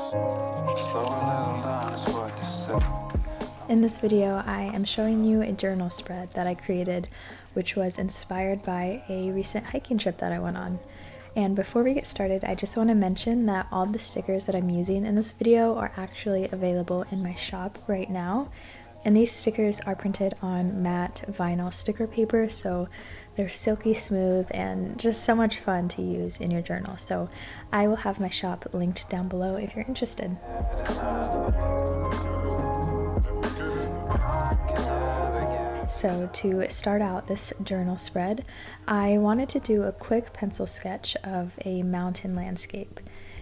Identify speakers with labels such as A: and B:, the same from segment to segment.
A: Slow a little down is what you said.
B: In this video, I am showing you a journal spread that I created, which was inspired by a recent hiking trip that I went on. And before we get started, I just want to mention that all the stickers that I'm using in this video are actually available in my shop right now. And these stickers are printed on matte vinyl sticker paper, so they're silky smooth and just so much fun to use in your journal. So I will have my shop linked down below if you're interested. So to start out this journal spread, I wanted to do a quick pencil sketch of a mountain landscape.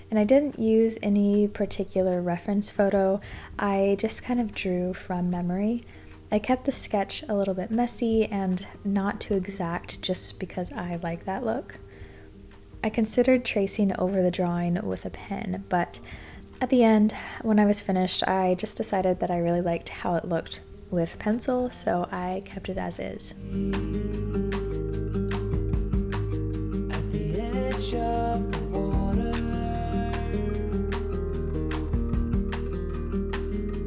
B: And I didn't use any particular reference photo, I just kind of drew from memory. I kept the sketch a little bit messy and not too exact just because I like that look. I considered tracing over the drawing with a pen, but at the end, when I was finished, I just decided that I really liked how it looked with pencil, so I kept it as is.
C: At the edge of the water,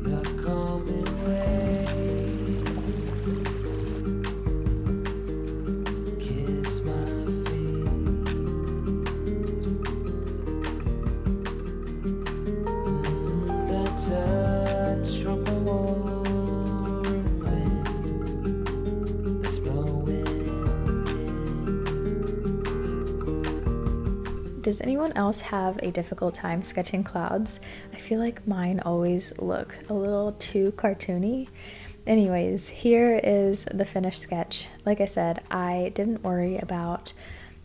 C: the coming waves kiss my feet. The touch from the warm wind that's blowing in.
B: Does anyone else have a difficult time sketching clouds? I feel like mine always look a little too cartoony. Anyways, here is the finished sketch. Like I said, I didn't worry about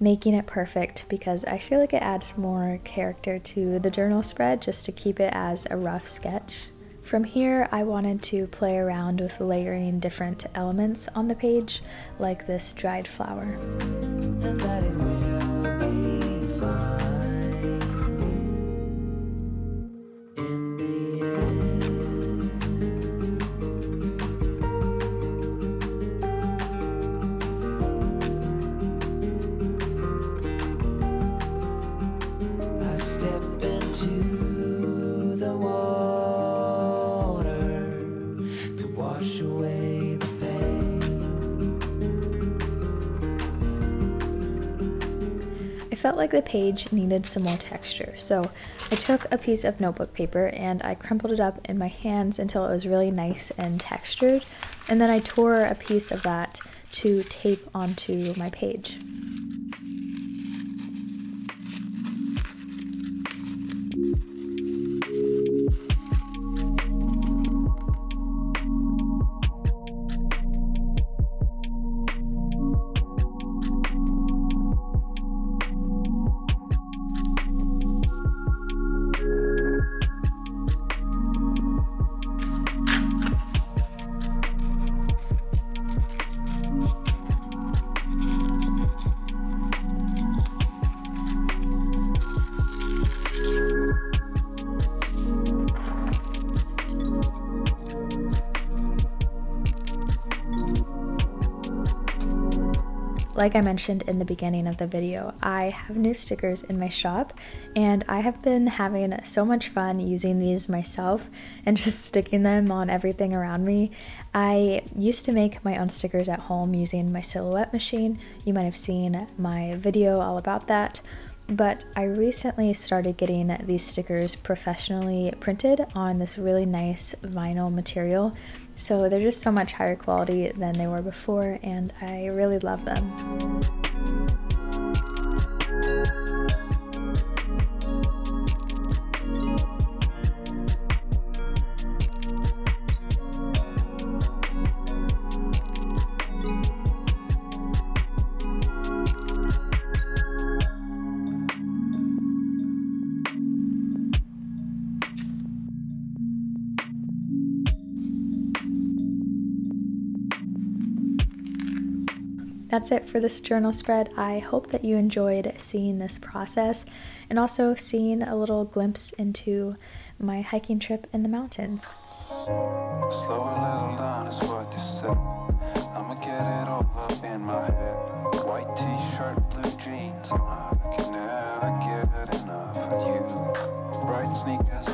B: making it perfect because I feel like it adds more character to the journal spread just to keep it as a rough sketch. From here, I wanted to play around with layering different elements on the page, like this dried flower.
C: And that it will be fine in the end. I step into the water to wash away the pain.
B: I felt like the page needed some more texture, so I took a piece of notebook paper and I crumpled it up in my hands until it was really nice and textured, and then I tore a piece of that to tape onto my page. Like I mentioned in the beginning of the video, I have new stickers in my shop and I have been having so much fun using these myself and just sticking them on everything around me. I used to make my own stickers at home using my Silhouette machine. You might have seen my video all about that. But I recently started getting these stickers professionally printed on this really nice vinyl material. So they're just so much higher quality than they were before, and I really love them. That's it for this journal spread. I hope that you enjoyed seeing this process and also seeing a little glimpse into my hiking trip in the mountains.
A: Slow a little down is what you said. I'ma get it over in my head. White t-shirt, blue jeans. I can never get enough of you. Bright sneakers